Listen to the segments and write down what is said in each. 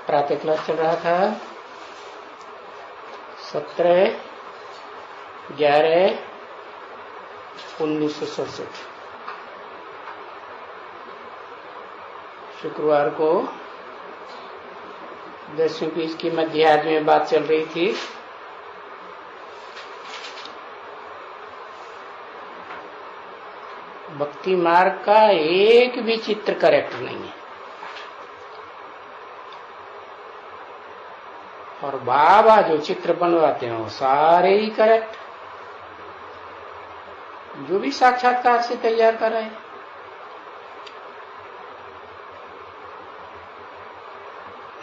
प्रातः क्लास चल रहा था 17/11/1967। शुक्रवार को 10वीं पीस की मध्याह्न में बात चल रही थी। भक्ति मार्ग का एक भी चित्र करेक्ट नहीं है और बाबा जो चित्र बनवाते हैं वो सारे ही करेक्ट, जो भी साक्षात्कार से तैयार कर रहे हैं।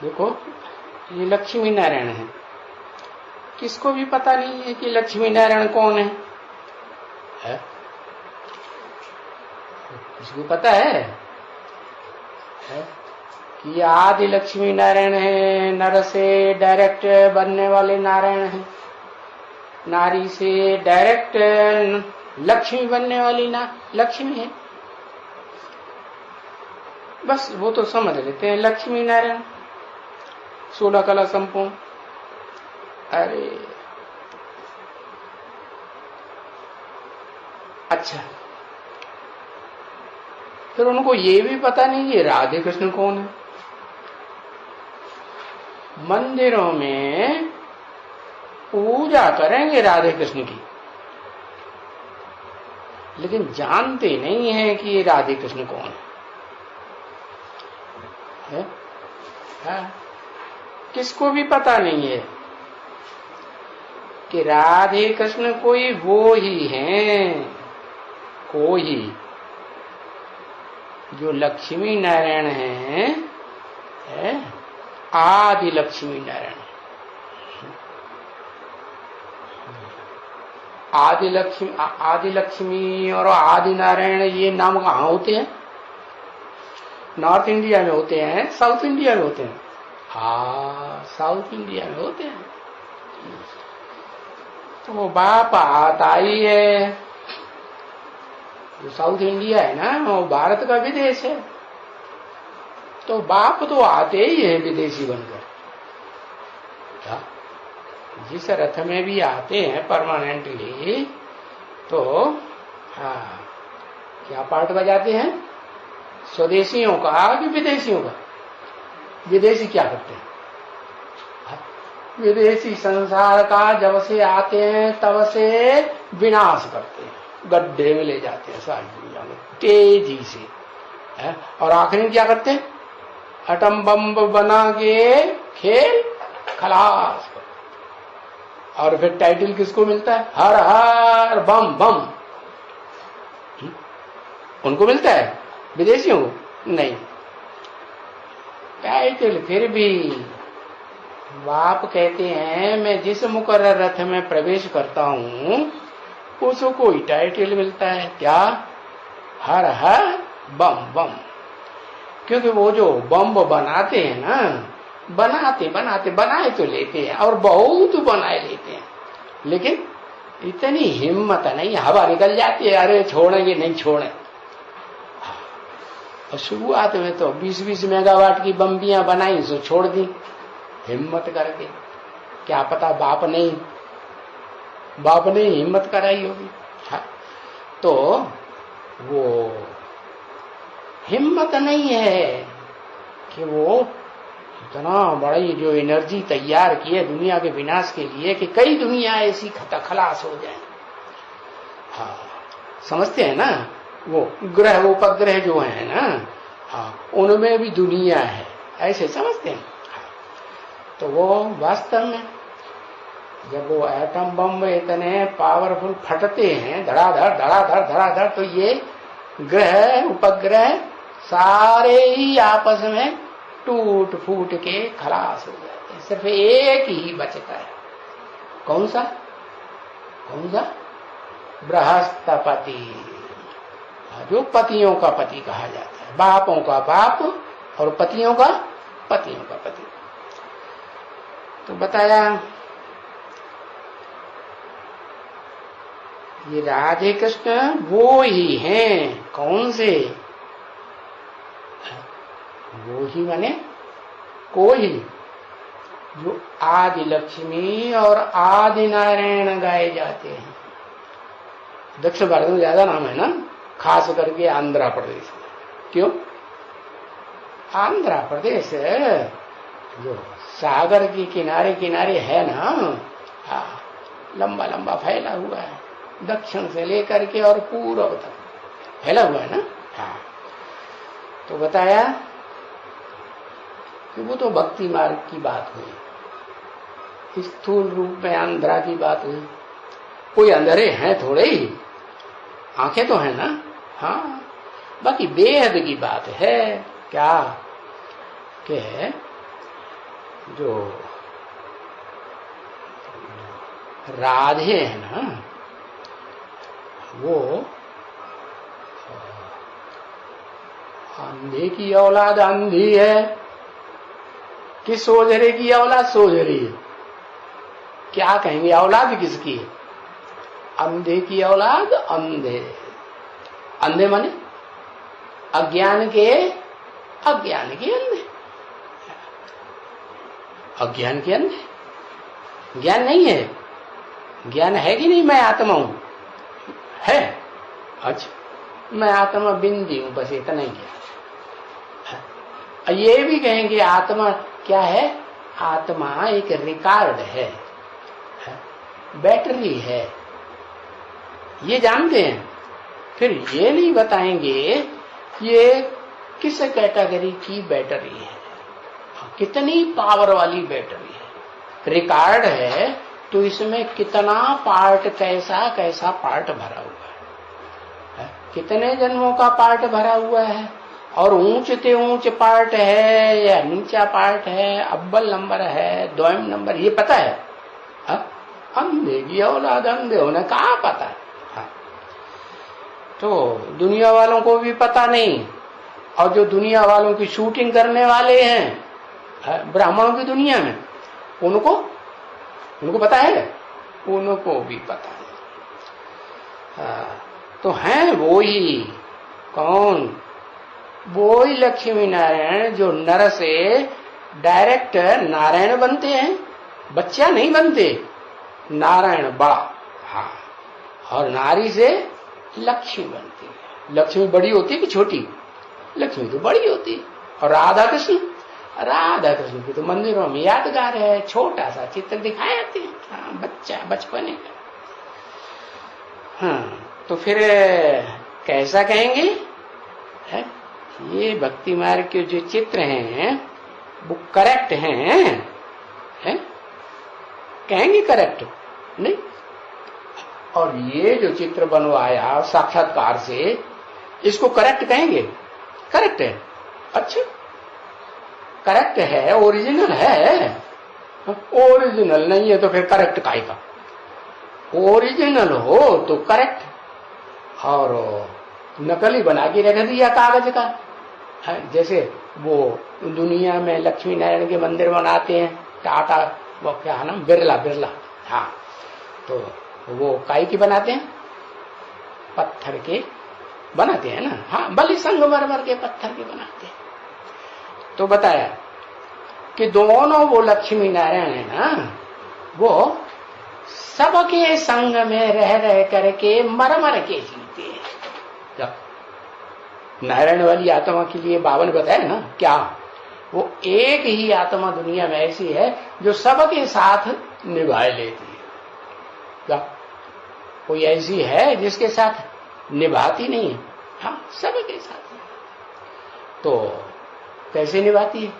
देखो ये लक्ष्मी नारायण है, किसको भी पता नहीं है कि लक्ष्मी नारायण कौन है? किसको पता है कि आदि लक्ष्मी नारायण है, नर से डायरेक्ट बनने वाले नारायण है, नारी से डायरेक्ट लक्ष्मी बनने वाली लक्ष्मी है। बस वो तो समझ लेते हैं लक्ष्मी नारायण 16 कला संपूर्ण। अरे अच्छा, फिर उनको ये भी पता नहीं कि राधे कृष्ण कौन है। मंदिरों में पूजा करेंगे राधे कृष्ण की, लेकिन जानते नहीं है कि ये राधे कृष्ण कौन है? किसको भी पता नहीं है कि राधे कृष्ण कोई वो ही हैं, कोई जो लक्ष्मी नारायण है, आदि लक्ष्मी नारायण। आदि लक्ष्मी और आदि नारायण ये नाम कहाँ होते हैं? नॉर्थ इंडिया में होते हैं, साउथ इंडिया में होते हैं। हाँ, साउथ इंडिया में होते हैं। तो बाप आता ही है, जो साउथ इंडिया है ना वो भारत का विदेश है, तो बाप तो आते ही है विदेशी बनकर। क्या जिस रथ में भी आते हैं परमानेंटली, तो हाँ क्या पार्ट बजाते हैं? स्वदेशियों का कि विदेशियों का? विदेशी क्या करते हैं? विदेशी संसार का जब से आते हैं तब से विनाश करते हैं, गड्ढे में ले जाते हैं सारी दुनिया में तेजी से है। और आखिर में क्या करते हैं? एटम बम बना के खेल खलास। और फिर टाइटल किसको मिलता है? हर हर बम बम। उनको मिलता है, विदेशियों को नहीं। टाइटल फिर भी बाप कहते हैं मैं जिस मुकर्रर रथ में प्रवेश करता हूं उसको ही टाइटल मिलता है। क्या? हर हर बम बम। क्योंकि वो जो बम बनाते हैं ना, बनाए तो लेते हैं और बहुत बनाए लेते हैं, लेकिन इतनी हिम्मत नहीं, हवा निकल जाती है, अरे छोड़ेंगे नहीं छोड़े। और शुरुआत में तो 20-20 मेगावाट की बम्बियां बनाई, सो छोड़ दी हिम्मत करके। क्या पता बाप ने हिम्मत कराई होगी। तो वो हिम्मत नहीं है कि वो इतना बड़ी जो एनर्जी तैयार की है दुनिया के विनाश के लिए कि कई दुनिया ऐसी खलास हो जाए। हाँ, समझते हैं ना, वो ग्रह उपग्रह जो है ना, हाँ उनमें भी दुनिया है, ऐसे समझते हैं। तो वो वास्तव में जब वो एटम बम इतने पावरफुल फटते हैं धड़ाधड़, तो ये ग्रह उपग्रह सारे ही आपस में टूट फूट के खलास हो जाते हैं। सिर्फ एक ही बचता है। कौन सा? बृहस्पति, जो पतियों का पति कहा जाता है, बापों का बाप और पतियों का पति। तो बताया ये राधे कृष्ण वो ही हैं। कौन से? वो ही माने कोई जो आदि लक्ष्मी और आदि नारायण गाए जाते हैं। दक्षिण भारत में ज्यादा नाम है ना, खास करके आंध्र प्रदेश में। क्यों? आंध्र प्रदेश जो सागर के किनारे किनारे है ना, हाँ, लंबा लंबा फैला हुआ है, दक्षिण से लेकर के और पूर्व तक फैला हुआ है ना। हाँ, तो बताया कि वो तो भक्ति मार्ग की बात हुई, स्थूल रूप में आंध्रा की बात हुई। कोई अंधेरे हैं थोड़े ही, आंखें तो है ना। हाँ, बाकी बेहद की बात है। क्या कि जो राधे है ना, वो अंधे की औलाद अंधी है कि सोजरे की औलाद सोजरी है? क्या कहेंगे, औलाद किसकी है? अंधे की औलाद अंधे। अंधे माने अज्ञान के अंधे। अज्ञान के अंधे। ज्ञान नहीं है। ज्ञान है कि नहीं मैं आत्मा हूं? है। अच्छा, मैं आत्मा बिंदी हूं, बस इतना ही ज्ञान। ये भी कहेंगे आत्मा क्या है? आत्मा एक रिकॉर्ड है, बैटरी है, ये जानते हैं। फिर ये नहीं बताएंगे ये किस कैटेगरी की बैटरी है, कितनी पावर वाली बैटरी है। रिकॉर्ड है तो इसमें कितना पार्ट, कैसा कैसा पार्ट भरा हुआ है, कितने जन्मों का पार्ट भरा हुआ है, और ऊंच से ऊंच पार्ट है या नीचा पार्ट है, अव्वल नंबर है, द्वयम नंबर, ये पता है? अंधे की औलाद अंधे होने कहाँ पता है? हाँ। तो दुनिया वालों को भी पता नहीं, और जो दुनिया वालों की शूटिंग करने वाले हैं ब्राह्मणों की दुनिया में, उनको पता है, उनको भी पता है। हाँ, तो हैं वो ही कौन? वो ही लक्ष्मी नारायण जो नर से डायरेक्ट नारायण बनते हैं, बच्चा नहीं बनते, नारायण बड़ा। हाँ, और नारी से लक्ष्मी बनती है। लक्ष्मी बड़ी होती है कि छोटी? लक्ष्मी तो बड़ी होती है। और राधा कृष्ण की तो मंदिरों में यादगार है, छोटा सा चित्र दिखाए जाते हैं। हाँ, बच्चा बचपने का। हाँ, तो फिर कैसा कहेंगे है? ये भक्ति मार्ग के जो चित्र हैं वो करेक्ट हैं है? कहेंगे करेक्ट नहीं? और ये जो चित्र बनवाया साक्षात्कार से, इसको करेक्ट कहेंगे? करेक्ट है। अच्छा, करेक्ट है, ओरिजिनल है। ओरिजिनल नहीं है तो फिर करेक्ट काहे का? ओरिजिनल हो तो करेक्ट, और नकली बना के रख दिया कागज का। जैसे वो दुनिया में लक्ष्मी नारायण के मंदिर बनाते हैं, टाटा, वो क्या नाम, बिरला। हाँ, तो वो काई की बनाते हैं? पत्थर के बनाते हैं ना। हाँ, बलि संगमरमर के पत्थर के बनाते हैं। तो बताया कि दोनों वो लक्ष्मी नारायण है ना, वो सबके संग में रह करके मर के जीते हैं। नारायण वाली आत्मा के लिए 52 बताया ना, क्या वो एक ही आत्मा दुनिया में ऐसी है जो सबके साथ निभाए लेती है? क्या कोई ऐसी है जिसके साथ निभाती नहीं है? हाँ, सबके साथ। तो कैसे निभाती है?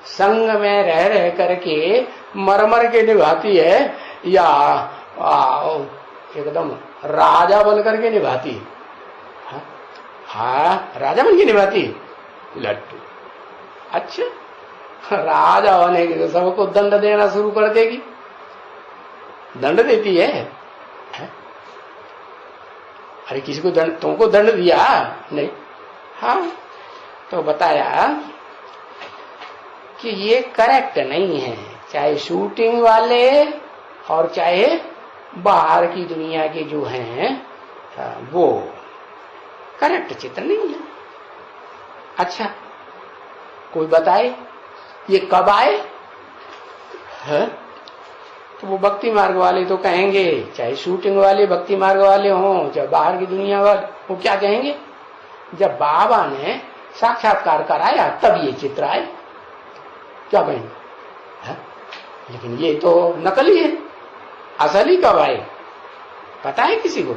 संग में रह करके मर के निभाती है, या एकदम राजा बन करके निभाती है? हाँ, राजा बन के निभाती है लट्टू। अच्छा, राजा होने के तो सबको दंड देना शुरू कर देगी, दंड देती है? अरे किसी को दंड, तुमको दंड दिया नहीं? हाँ, तो बताया कि ये करेक्ट नहीं है, चाहे शूटिंग वाले और चाहे बाहर की दुनिया के जो हैं वो करेक्ट चित्र नहीं है। अच्छा, कोई बताए ये कब आए है? तो वो भक्ति मार्ग वाले तो कहेंगे, चाहे शूटिंग वाले भक्ति मार्ग वाले हों, चाहे बाहर की दुनिया वाले, वो क्या कहेंगे, जब बाबा ने साक्षात्कार कराया तब ये चित्र आए, क्या कहेंगे है? लेकिन ये तो नकली है, असली कब आए पता है किसी को?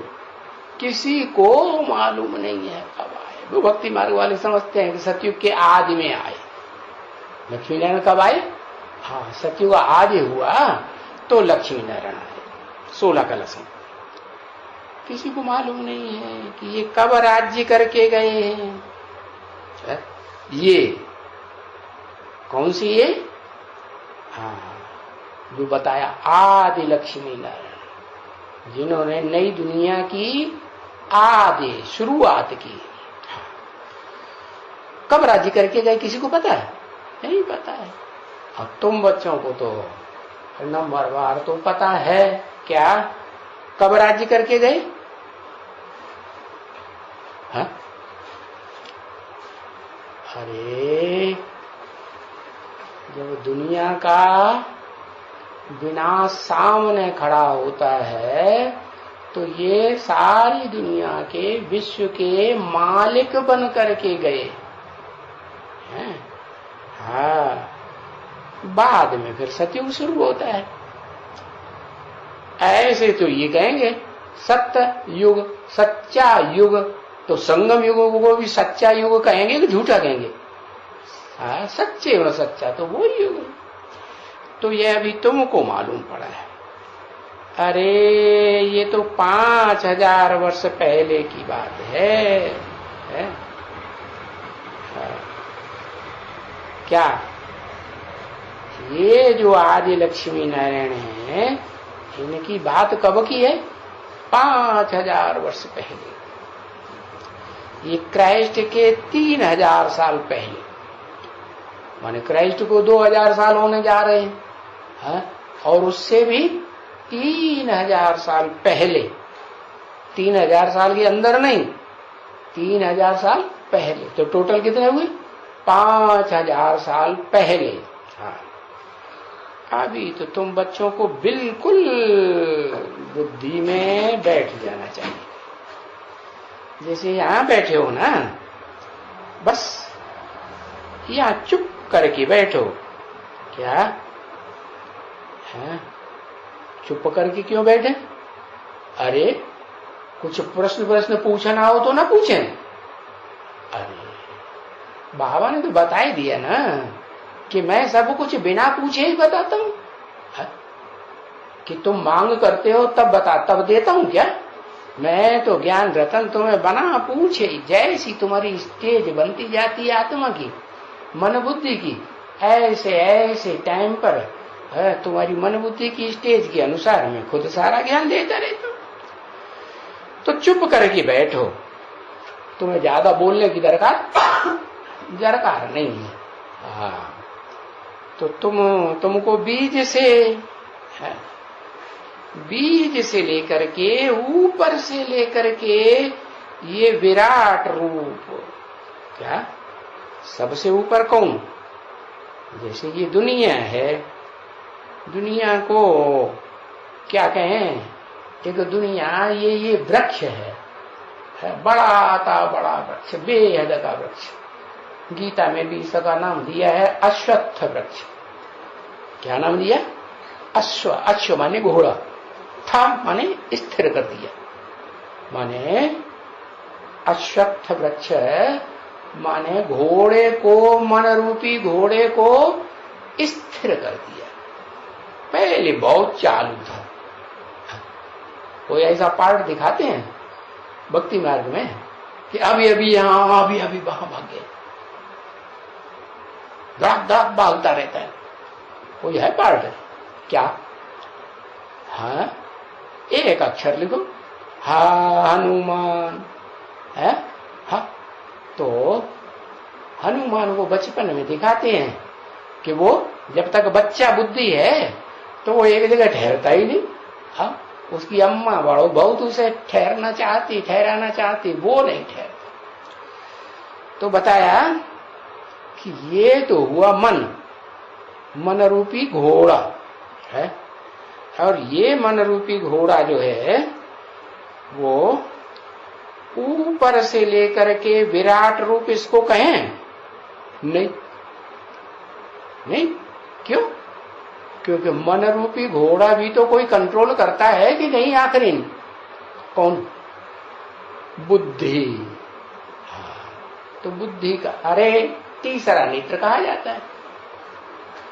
किसी को मालूम नहीं है कब आए। वो भक्ति मार्ग वाले समझते हैं कि सतयुग के आदि में आए। लक्ष्मी नारायण कब आए? हाँ, सतयुग आदि हुआ तो लक्ष्मी नारायण आए 16 कलश में। किसी को मालूम नहीं है कि ये कब राज्य करके गए हैं। ये कौन सी ये? हाँ, जो बताया आदि लक्ष्मी नारायण, जिन्होंने नई दुनिया की आदि शुरुआत की। कब राज्य करके गए किसी को पता है? नहीं पता है। अब तुम बच्चों को तो नंबर बार तो पता है। क्या कब राज्य करके गए? हाँ? अरे जब दुनिया का विनाश सामने खड़ा होता है तो ये सारी दुनिया के विश्व के मालिक बन करके गए हैं। हाँ, बाद में फिर सतयुग शुरू होता है। ऐसे तो ये कहेंगे सत्य युग, सच्चा युग, तो संगम युग को भी सच्चा युग कहेंगे कि झूठा कहेंगे? हाँ, सच्चे में सच्चा तो वो युग। तो ये अभी तुमको मालूम पड़ा है। अरे ये तो 5000 वर्ष पहले की बात है? हाँ। क्या ये जो आदि लक्ष्मी नारायण हैं, इनकी बात कब की है? 5000 वर्ष पहले। ये क्राइस्ट के 3000 साल पहले, माने क्राइस्ट को 2000 साल होने जा रहे हैं। हाँ? और उससे भी 3000 साल पहले, 3000 साल के अंदर नहीं, 3000 साल पहले। तो टोटल कितने हुए? 5000 साल पहले। हाँ, अभी तो तुम बच्चों को बिल्कुल बुद्धि में बैठ जाना चाहिए। जैसे यहां बैठे हो ना, बस यहां चुप करके बैठो। क्या है? चुप करके क्यों बैठे? अरे कुछ प्रश्न पूछना हो तो ना पूछें। अरे बाबा ने तो बता ही दिया ना कि मैं सब कुछ बिना पूछे ही बताता हूं। कि तुम मांग करते हो तब देता हूं क्या? मैं तो ज्ञान रतन तुम्हें बना पूछे, जैसी तुम्हारी स्टेज बनती जाती है आत्मा की, मन बुद्धि की, ऐसे ऐसे टाइम पर तुम्हारी मन बुद्धि की स्टेज के अनुसार मैं खुद सारा ज्ञान देता रहता हूं। तो चुप करके बैठो, तुम्हें ज्यादा बोलने की दरकार नहीं है। हाँ, तो तुमको बीज से लेकर के, ऊपर से लेकर के ये विराट रूप, क्या सबसे ऊपर कौन? जैसे ये दुनिया है, दुनिया को क्या कहें? एक दुनिया ये वृक्ष है, बड़ा वृक्ष, बेहद का वृक्ष। गीता में भी इसका नाम दिया है अश्वत्थ वृक्ष। क्या नाम दिया? अश्व माने घोड़ा, था माने स्थिर कर दिया, माने अश्वत्थ वृक्ष माने घोड़े को, मन रूपी घोड़े को स्थिर कर दिया। पहले बहुत चालू था। कोई ऐसा पार्ट दिखाते हैं भक्ति मार्ग में कि अभी यहां अभी वहां भाग गए, दाग भागता रहता है। कोई है पार्ट? क्या? हाँ, एक अक्षर लिखो, हा हनुमान है। हाँ, तो हनुमान को बचपन में दिखाते हैं कि वो जब तक बच्चा बुद्धि है तो वो एक जगह ठहरता ही नहीं। हाँ, उसकी अम्मा बड़ो बहुत उसे ठहराना चाहती, वो नहीं ठहरता। तो बताया कि ये तो हुआ मन, मन रूपी घोड़ा है, और ये मन रूपी घोड़ा जो है वो ऊपर से लेकर के विराट रूप इसको कहें नहीं, नहीं, क्यों? क्योंकि मन रूपी घोड़ा भी तो कोई कंट्रोल करता है कि नहीं आखिरी? कौन? बुद्धि। हाँ, तो बुद्धि का, अरे तीसरा नेत्र कहा जाता है।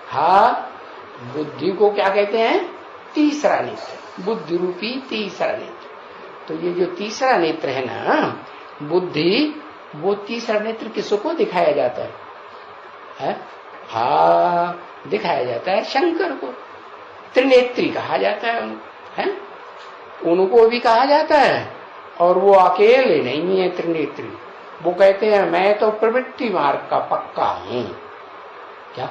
हाँ, बुद्धि को क्या कहते हैं? तीसरा नेत्र, बुद्धि रूपी तीसरा नेत्र। तो ये जो तीसरा नेत्र है ना बुद्धि, वो तीसरा नेत्र किसको दिखाया जाता है? हाँ, दिखाया जाता है शंकर को। त्रिनेत्री कहा जाता है, उनको भी कहा जाता है। और वो अकेले नहीं है त्रिनेत्री, वो कहते हैं मैं तो प्रवृत्ति मार्ग का पक्का हूं। क्या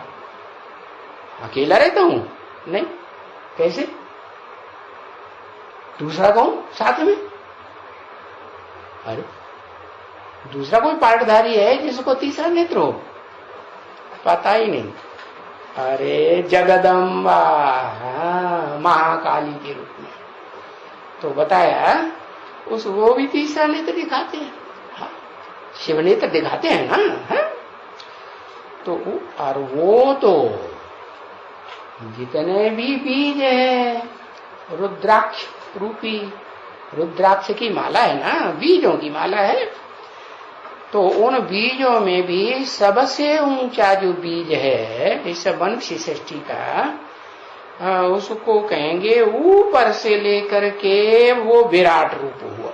अकेला रहता हूं? नहीं, कैसे? दूसरा कौन साथ में? अरे दूसरा कोई पार्टधारी है जिसको तीसरा नेत्र हो? पता ही नहीं। अरे जगदम्बा, हाँ, महाकाली के रूप में तो बताया, उस वो भी तीसरा नेत्र दिखाते हैं। हाँ, शिव नेत्र दिखाते हैं ना, है? तो और वो तो जितने भी बीज है, रुद्राक्ष रूपी, रुद्राक्ष की माला है ना, बीजों की माला है। तो उन बीजों में भी सबसे ऊंचा जो बीज है इस वंश सृष्टि का, उसको कहेंगे ऊपर से लेकर के वो विराट रूप हुआ।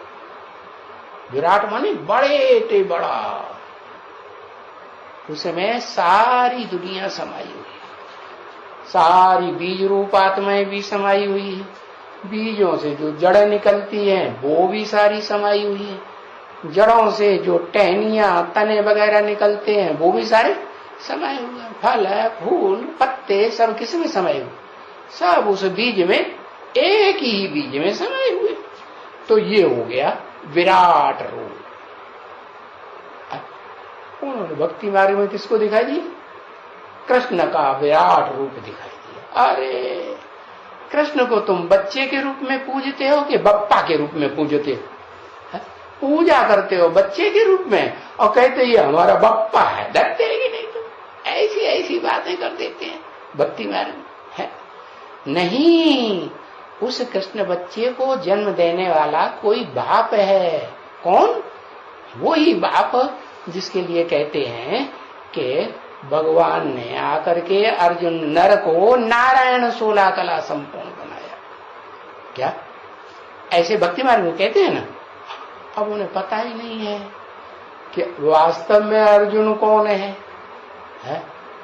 विराट माने बड़े ते बड़ा, उसमें सारी दुनिया समाई हुई है, सारी बीज रूप आत्माएं भी समाई हुई है, बीजों से जो जड़ निकलती हैं वो भी सारी समाई हुई है, जड़ों से जो टहनियां तने वगैरह निकलते हैं वो भी सारे समाये हुए हैं, फल फूल पत्ते सब किसमें समाये हुए? सब उस बीज में, एक ही बीज में समाये हुए। तो ये हो गया विराट रूप। उन्होंने भक्ति मार्ग में किसको दिखाई दिया? कृष्ण का विराट रूप दिखाई दिया। अरे कृष्ण को तुम बच्चे के रूप में पूजते हो कि बप्पा के रूप में पूजते हो? पूजा करते हो बच्चे के रूप में और कहते ये हमारा बप्पा है, डरते हैं कि नहीं? तुम ऐसी ऐसी बातें कर देते हैं भक्ति मार्ग में, है? नहीं, उस कृष्ण बच्चे को जन्म देने वाला कोई बाप है। कौन? वो ही बाप जिसके लिए कहते हैं कि भगवान ने आकर के अर्जुन नर को नारायण 16 कला संपूर्ण बनाया। क्या ऐसे भक्ति मार्ग में कहते हैं ना? अब उन्हें पता ही नहीं है कि वास्तव में अर्जुन कौन है?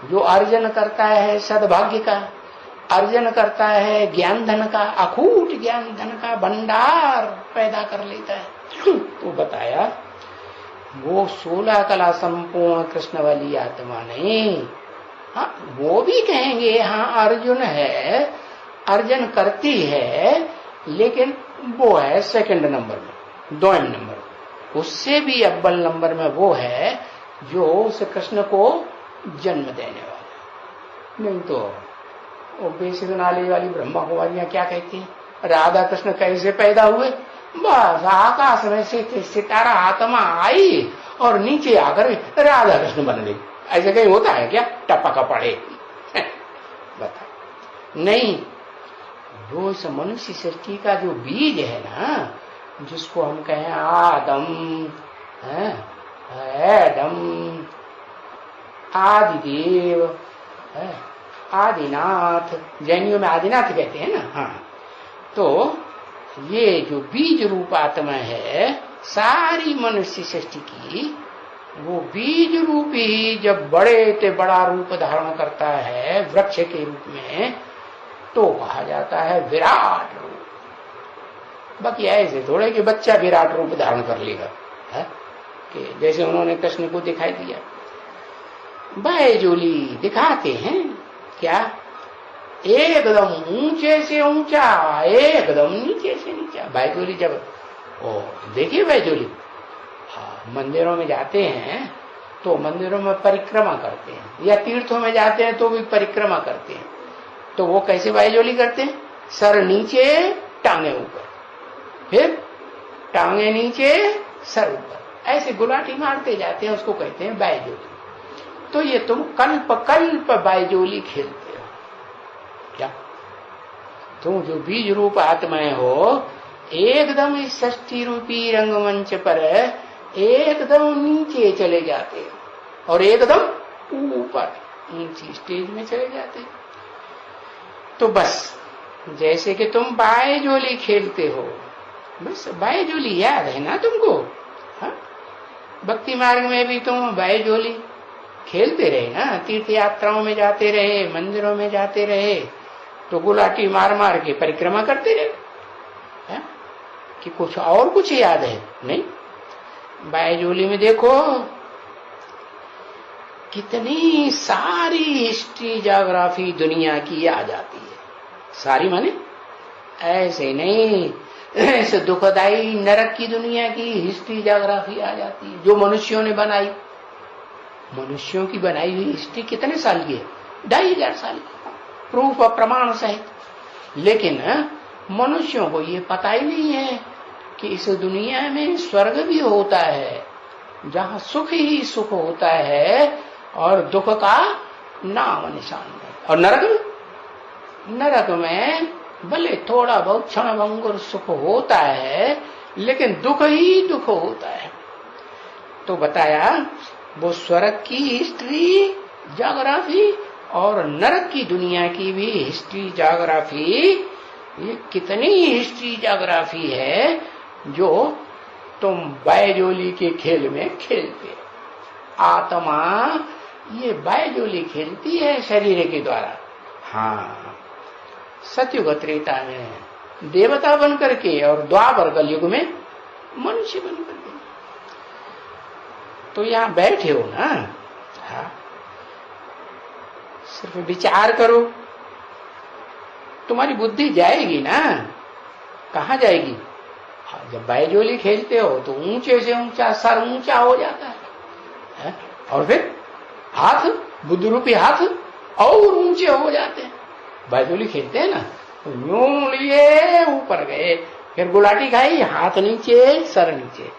जो अर्जन करता है सद्भाग्य का, अर्जन करता है ज्ञान धन का, अखूट ज्ञान धन का भंडार पैदा कर लेता है। तो बताया वो 16 कला संपूर्ण कृष्ण वाली आत्मा नहीं। हाँ, वो भी कहेंगे हाँ अर्जुन है, अर्जन करती है, लेकिन वो है सेकंड नंबर में, 2 नंबर। उससे भी अव्वल नंबर में वो है जो उस कृष्ण को जन्म देने वाला। नहीं तो वो बेसिक नाली वाली ब्रह्मा कुमारियां क्या कहती हैं? राधा कृष्ण कैसे पैदा हुए? बस आकाश में से सितारा आत्मा आई और नीचे आकर राधा कृष्ण बन गई। ऐसे कहीं होता है क्या? टपका पड़े बता। नहीं, वो इस मनुष्य सृष्टि का जो बीज है ना, जिसको हम कहें आदम, एडम, आदिदेव, आदिनाथ, जैनियों में आदिनाथ कहते हैं ना। हाँ, तो ये जो बीज रूप आत्मा है सारी मनुष्य सृष्टि की, वो बीज रूप ही जब बड़े ते बड़ा रूप धारण करता है वृक्ष के रूप में, तो कहा जाता है विराट रूप। बाकी ऐसे थोड़े कि बच्चा विराट रूप धारण कर लेगा, है कि जैसे उन्होंने कृष्ण को दिखाई दिया। बैजूली दिखाते हैं क्या? एकदम ऊंचे से ऊंचा, एकदम नीचे से नीचा। बैजूली जब देखिए बैजूली, हाँ, मंदिरों में जाते हैं तो मंदिरों में परिक्रमा करते हैं, या तीर्थों में जाते हैं तो भी परिक्रमा करते हैं। तो वो कैसे बायजोली करते हैं? सर नीचे टांगे ऊपर, फिर टांगे नीचे सर ऊपर, ऐसे गुलाटी मारते जाते हैं, उसको कहते हैं बायजोली। तो ये तुम कल्प कल्प बायजोली खेलते हो क्या? तुम जो बीज रूप आत्माएं हो, एकदम इस षष्ठी रूपी रंगमंच पर एकदम नीचे चले जाते हो और एकदम ऊपर ऊंची स्टेज में चले जाते हो। तो बस जैसे कि तुम बायजोली खेलते हो, बस बायजोली याद है ना तुमको? हाँ? भक्ति मार्ग में भी तुम बायजोली खेलते रहे ना, तीर्थ यात्राओं में जाते रहे, मंदिरों में जाते रहे, तो गुलाटी मार मार के परिक्रमा करते रहे। है? कि कुछ और कुछ याद है? नहीं। बायजोली में देखो कितनी सारी हिस्ट्री ज्योग्राफी दुनिया की आ जाती है। सारी माने ऐसे नहीं, ऐसे दुखदाई नरक की दुनिया की हिस्ट्री ज्योग्राफी आ जाती है जो मनुष्यों ने बनाई। मनुष्यों की बनाई हुई हिस्ट्री कितने साल की है? 2500 साल की, प्रूफ और प्रमाण सहित। लेकिन मनुष्यों को ये पता ही नहीं है कि इस दुनिया में स्वर्ग भी होता है, जहां सुख ही सुख होता है और दुख का नाम निशान है। और नरक में भले थोड़ा बहुत क्षणभंगुर सुख होता है, लेकिन दुख ही दुख होता है। तो बताया वो स्वर्ग की हिस्ट्री ज्योग्राफी और नरक की दुनिया की भी हिस्ट्री ज्योग्राफी, ये कितनी हिस्ट्री ज्योग्राफी है जो तुम बायजोली के खेल में खेलते। आत्मा ये बायजोली खेलती है शरीर के द्वारा। हाँ, सतयुग त्रेता में देवता बन करके और द्वापर कलयुग में मनुष्य बन करके। तो यहां बैठे हो ना, हाँ, सिर्फ विचार करो, तुम्हारी बुद्धि जाएगी ना। कहाँ जाएगी? हाँ, जब बायजोली खेलते हो तो ऊंचे से ऊंचा सर ऊंचा हो जाता है, और फिर हाथ, बुद्ध रूपी हाथ और ऊंचे हो जाते हैं। बायजोली खेलते हैं ना, तो यूं लिए ऊपर गए, फिर गुलाटी खाई, हाथ नीचे सर नीचे,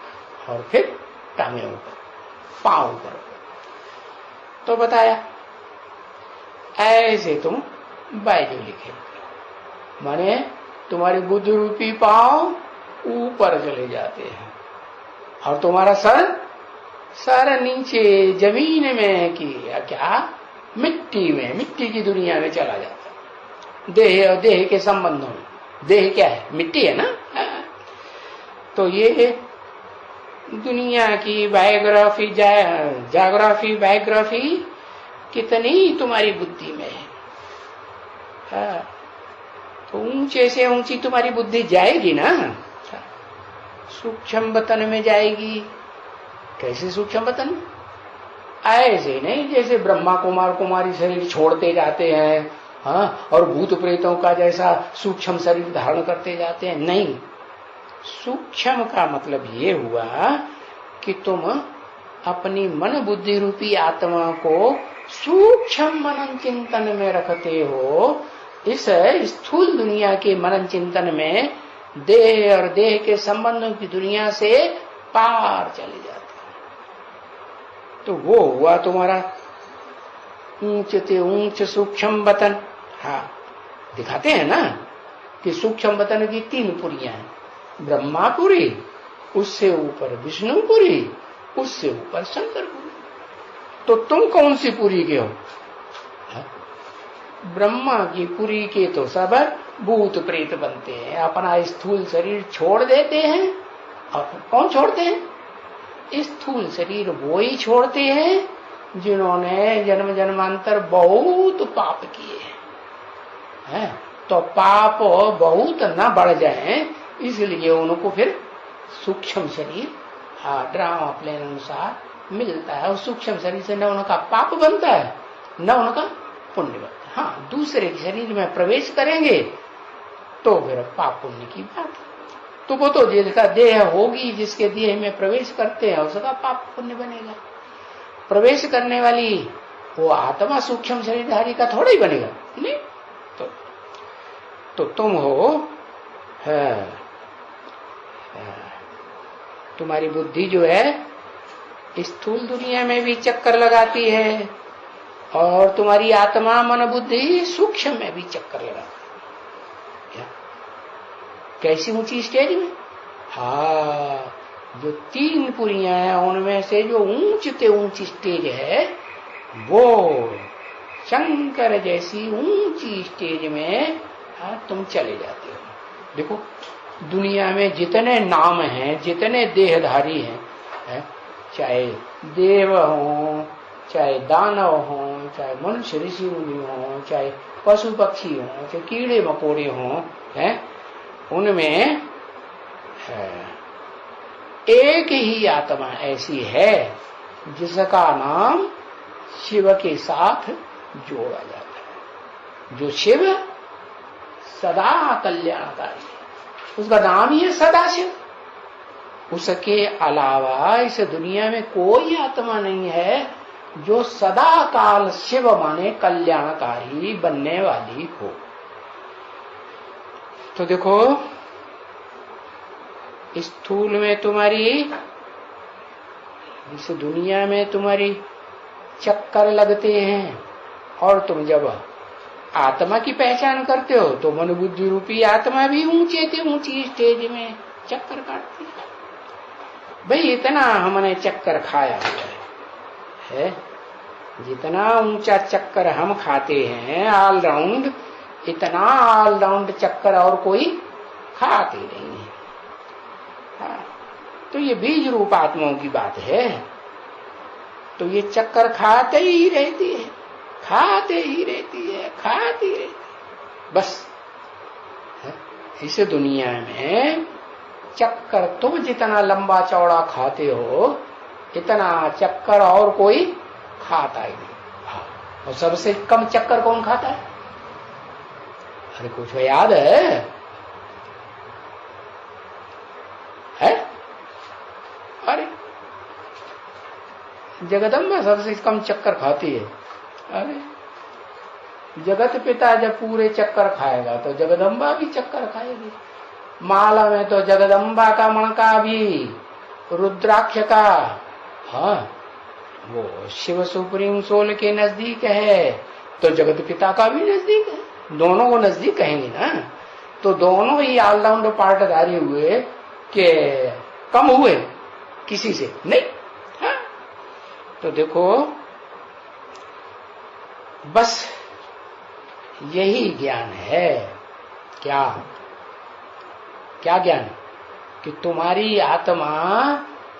और फिर टांगे ऊपर, पांव ऊपर। तो बताया ऐसे तुम बायजोली खेलते हो, माने तुम्हारी बुद्ध रूपी पांव ऊपर चले जाते हैं और तुम्हारा सर नीचे जमीन में की क्या, मिट्टी में, मिट्टी की दुनिया में चला जाता है। देह और देह के संबंधों में, देह क्या है? मिट्टी है ना। तो ये दुनिया की बायोग्राफी, ज्योग्राफी, बायोग्राफी कितनी तुम्हारी बुद्धि में है। तो ऊंचे से ऊंची तुम्हारी बुद्धि जाएगी ना, सूक्ष्म वतन में जाएगी। कैसे सूक्ष्म वतन? ऐसे नहीं जैसे ब्रह्मा कुमार कुमारी शरीर छोड़ते जाते हैं, हाँ, और भूत प्रेतों का जैसा सूक्ष्म शरीर धारण करते जाते हैं। नहीं, सूक्ष्म का मतलब ये हुआ कि तुम अपनी मन बुद्धि रूपी आत्मा को सूक्ष्म मनन चिंतन में रखते हो। इस स्थूल दुनिया के मनन चिंतन में देह और देह के संबंधों की दुनिया से पार चले जाते हैं। तो वो हुआ तुम्हारा ऊंचते ऊंच सूक्ष्म वतन। हाँ, दिखाते हैं ना कि सूक्ष्म वतन की 3 पुरियां हैं, ब्रह्मापुरी, उससे ऊपर विष्णुपुरी, उससे ऊपर शंकरपुरी। तो तुम कौन सी पुरी के हो? ब्रह्मा की पुरी के तो सब भूत प्रेत बनते हैं, अपना स्थूल शरीर छोड़ देते हैं। और कौन छोड़ते हैं? स्थूल शरीर वो ही छोड़ते हैं जिन्होंने जन्म जन्मांतर बहुत पाप किए हैं। तो पाप बहुत न बढ़ जाए, इसलिए उनको फिर सूक्ष्म शरीर ड्रामा प्लेन अनुसार मिलता है। और सूक्ष्म शरीर से न उनका पाप बनता है न उनका पुण्य बनता है। हाँ, दूसरे के शरीर में प्रवेश करेंगे तो फिर पाप पुण्य की बात है। तो वो तो जिसका देह होगी, जिसके देह में प्रवेश करते हैं, उसका पाप पुण्य बनेगा। प्रवेश करने वाली वो आत्मा सूक्ष्म शरीरधारी का थोड़ा ही बनेगा, नहीं? तो तुम हो, तुम्हारी बुद्धि जो है स्थूल दुनिया में भी चक्कर लगाती है और तुम्हारी आत्मा मन बुद्धि सूक्ष्म में भी चक्कर लगाती है। कैसी ऊंची स्टेज में? हाँ, जो 3 पुरियां हैं उनमें से जो ऊंचते ऊंची स्टेज है वो शंकर जैसी ऊंची स्टेज में तुम चले जाते हो। देखो दुनिया में जितने नाम हैं, जितने देहधारी हैं, चाहे देव हो, चाहे दानव हो, चाहे मनुष्य ऋषि मुनि हो, चाहे पशु पक्षी हो, चाहे कीड़े मकोड़े हो, उनमें एक ही आत्मा ऐसी है जिसका नाम शिव के साथ जोड़ा जाता है। जो शिव सदा कल्याणकारी है, उसका नाम ही है सदाशिव। उसके अलावा इस दुनिया में कोई आत्मा नहीं है जो सदा काल शिव माने कल्याणकारी बनने वाली हो। तो देखो स्थूल में तुम्हारी, इस दुनिया में तुम्हारी चक्कर लगते हैं और तुम जब आत्मा की पहचान करते हो तो मन बुद्धि रूपी आत्मा भी ऊंचे से ऊंची स्टेज में चक्कर काटती है। भाई इतना हमने चक्कर खाया हुआ है, जितना ऊंचा चक्कर हम खाते हैं ऑलराउंड, इतना ऑलराउंड चक्कर और कोई खाते नहीं है। हाँ, तो ये बीज रूप आत्माओं की बात है। तो ये चक्कर खाते ही रहती है, खाते ही रहती है, खाती रहती है बस। इस दुनिया में चक्कर तुम जितना लंबा चौड़ा खाते हो इतना चक्कर और कोई खाता ही नहीं। और सबसे कम चक्कर कौन खाता है? अरे कुछ याद है? अरे जगदम्बा सबसे कम चक्कर खाती है। अरे जगत पिता जब पूरे चक्कर खाएगा तो जगदम्बा भी चक्कर खाएगी। माला में तो जगदम्बा का मणका भी, रुद्राक्ष का, हाँ वो शिव सुप्रीम सोल के नजदीक है तो जगत पिता का भी नजदीक है। दोनों को नजदीक कहेंगे ना, तो दोनों ही ऑलराउंड पार्टधारी हुए कि कम हुए किसी से नहीं। हाँ? तो देखो बस यही ज्ञान है। क्या क्या ज्ञान? कि तुम्हारी आत्मा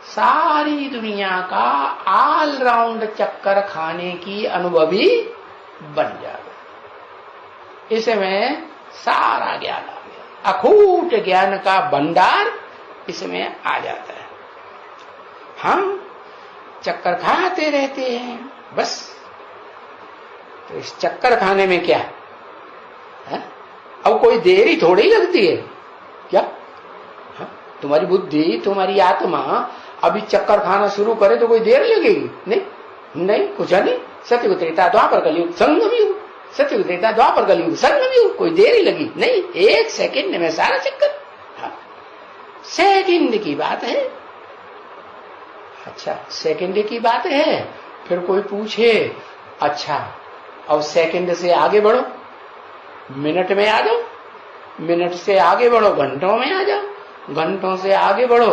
सारी दुनिया का ऑलराउंड चक्कर खाने की अनुभवी बन जाए। इसमें सारा ज्ञान आ गया, अखूट ज्ञान का भंडार इसमें आ जाता है। हम चक्कर खाते रहते हैं बस। तो इस चक्कर खाने में क्या है? अब कोई देर ही थोड़ी लगती है क्या? हाँ? तुम्हारी बुद्धि, तुम्हारी आत्मा अभी चक्कर खाना शुरू करे तो कोई देर लगेगी? नहीं, कुछ नहीं। सत्य त्रेता द्वापर कलयुग संगम युग, सत्य त्रेता द्वापर कलयुग संगम युग, कोई देर ही लगी नहीं। 1 सेकंड में सारा चक्कर। हाँ? सेकंड की बात है। अच्छा सेकंड की बात है। फिर कोई पूछे अच्छा अब सेकंड से आगे बढ़ो, मिनट में आ जाओ, मिनट से आगे बढ़ो घंटों में आ जाओ, घंटों से आगे बढ़ो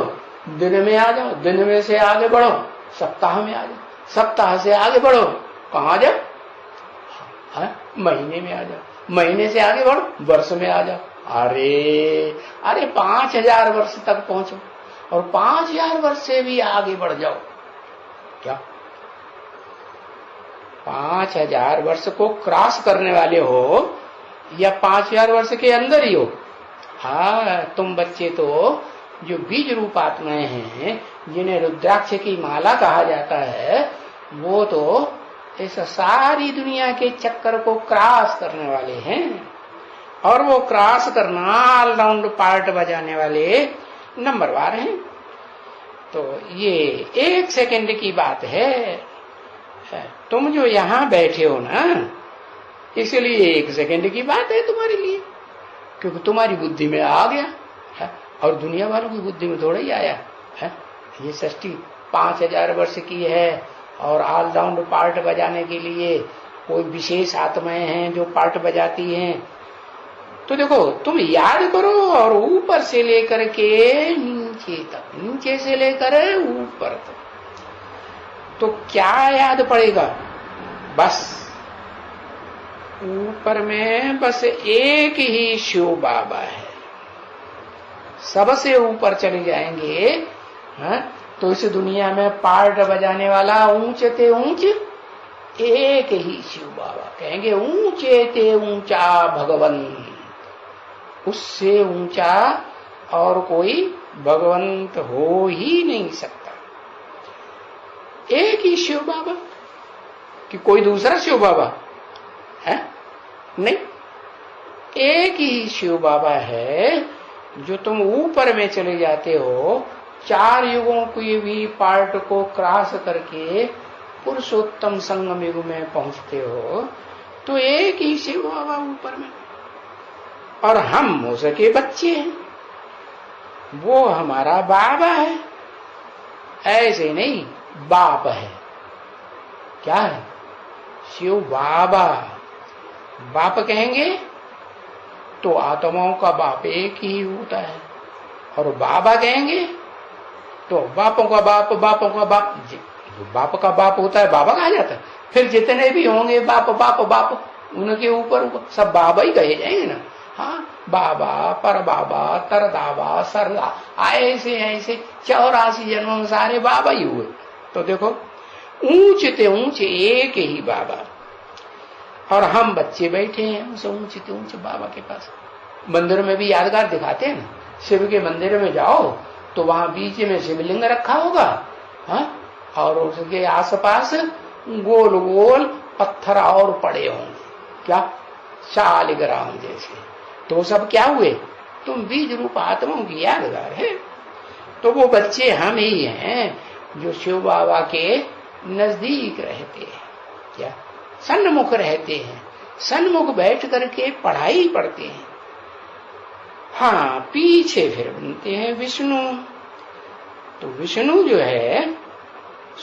दिन में आ जाओ, दिन में से आगे बढ़ो सप्ताह में आ जाओ, सप्ताह से आगे बढ़ो कहाँ जाओ? महीने में आ जाओ, महीने से आगे बढ़ो वर्ष में आ जाओ। अरे 5000 वर्ष तक पहुंचो और 5000 वर्ष से भी आगे बढ़ जाओ। क्या 5000 वर्ष को क्रॉस करने वाले हो या 5000 वर्ष के अंदर ही हो? हाँ, तुम बच्चे तो जो बीज रूप आत्माएं हैं, जिन्हें रुद्राक्ष की माला कहा जाता है, वो तो इस सारी दुनिया के चक्कर को क्रॉस करने वाले हैं। और वो क्रॉस करना ऑलराउंड पार्ट बजाने वाले नंबरवार हैं। तो ये 1 सेकंड की बात है। तुम जो यहां बैठे हो ना, इसलिए 1 सेकंड की बात है तुम्हारे लिए, क्योंकि तुम्हारी बुद्धि में आ गया है, और दुनिया वालों की बुद्धि में थोड़ा ही आया है। ये सृष्टि 5000 वर्ष की है, और ऑलराउंड पार्ट बजाने के लिए कोई विशेष आत्माएं हैं जो पार्ट बजाती हैं। तो देखो, तुम याद करो, और ऊपर से लेकर के नीचे तक, नीचे से लेकर ऊपर तक, तो क्या याद पड़ेगा? बस ऊपर में बस एक ही शिव बाबा है। सबसे ऊपर चले जाएंगे तो इस दुनिया में पार्ट बजाने वाला ऊंचे ते ऊंच एक ही शिव बाबा। कहेंगे ऊंचे ते ऊंचा भगवन, उससे ऊंचा और कोई भगवंत हो ही नहीं सकता। एक ही शिव बाबा, कि कोई दूसरा शिव बाबा है? नहीं, एक ही शिव बाबा है। जो तुम ऊपर में चले जाते हो, 4 युगों की भी पार्ट को क्रॉस करके पुरुषोत्तम संगम युग में पहुंचते हो, तो एक ही शिव बाबा ऊपर में, और हम उसके बच्चे हैं, वो हमारा बाबा है। ऐसे नहीं, बाप है। क्या है? शिव बाबा। बाप कहेंगे तो आत्माओं का बाप एक ही होता है, और बाबा कहेंगे तो बापों का बाप, बापों का बाप, जो बाप का बाप होता है बाबा कहा जाता है। फिर जितने भी होंगे बाप बाप बाप, उनके ऊपर सब बाबा ही कहे जाएंगे ना। हाँ, बाबा, पर बाबा, तर दाबा, सरदा, ऐसे ऐसे 84 जन्मों में सारे बाबा ही हुए। तो देखो, ऊंचते ऊंचे एक ही बाबा, और हम बच्चे बैठे हैं उस ऊंचते ऊंचे बाबा के पास। मंदिर में भी यादगार दिखाते हैं ना, शिव के मंदिर में जाओ तो वहां बीच में शिवलिंग रखा होगा, और उसके आसपास गोल गोल पत्थर और पड़े होंगे, क्या शालिग्राम जैसे। तो सब क्या हुए? तुम बीज रूप आत्माओं की यादगार है। तो वो बच्चे हम ही हैं जो शिव बाबा के नजदीक रहते हैं, क्या सन्मुख रहते हैं, सन्मुख बैठ करके पढ़ाई पढ़ते हैं। हाँ, पीछे फिर बनते हैं विष्णु। तो विष्णु जो है,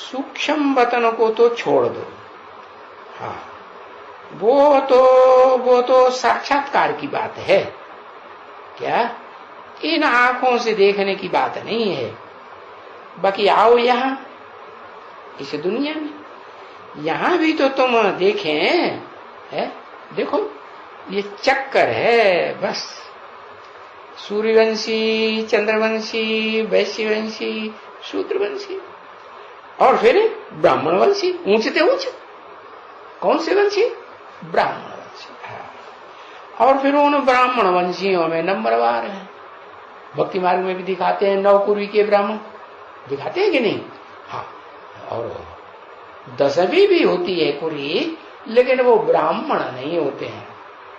सूक्ष्म वतन को तो छोड़ दो, हाँ, वो तो साक्षात्कार की बात है, क्या इन आंखों से देखने की बात नहीं है। बाकी आओ यहां इस दुनिया में, यहां भी तो तुम देखें है। देखो, ये चक्कर है बस, सूर्यवंशी, चंद्रवंशी, वैश्यवंशी, शूद्रवंशी, और फिर ब्राह्मणवंशी, ऊंचते ऊंच। कौन से वंशी? ब्राह्मणवंशी। और फिर उन ब्राह्मण वंशियों में नंबरवार है। भक्ति मार्ग में भी दिखाते हैं, 9 कुरी के ब्राह्मण दिखाते हैं कि नहीं? हाँ, और 10वीं भी होती है कुरी, लेकिन वो ब्राह्मण नहीं होते हैं।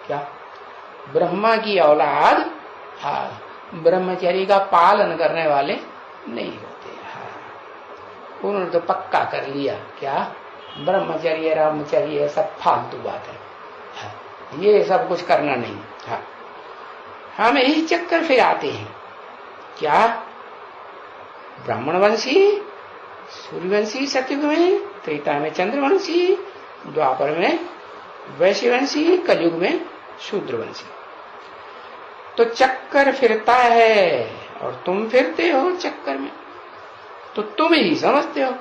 क्या? ब्रह्मा की औलाद, हाँ, ब्रह्मचर्य का पालन करने वाले नहीं होते। हाँ, उन्होंने तो पक्का कर लिया, क्या ब्रह्मचर्य रामचर्य सब फालतू बात है। हाँ, ये सब कुछ करना नहीं। हाँ, हम यही चक्कर फिर आते हैं, क्या ब्राह्मणवंशी, सूर्यवंशी सतयुग में, त्रेता में चंद्रवंशी, द्वापर में वैश्यवंशी, कलयुग में शूद्रवंशी। तो चक्कर फिरता है, और तुम फिरते हो चक्कर में, तो तुम ही समझते हो,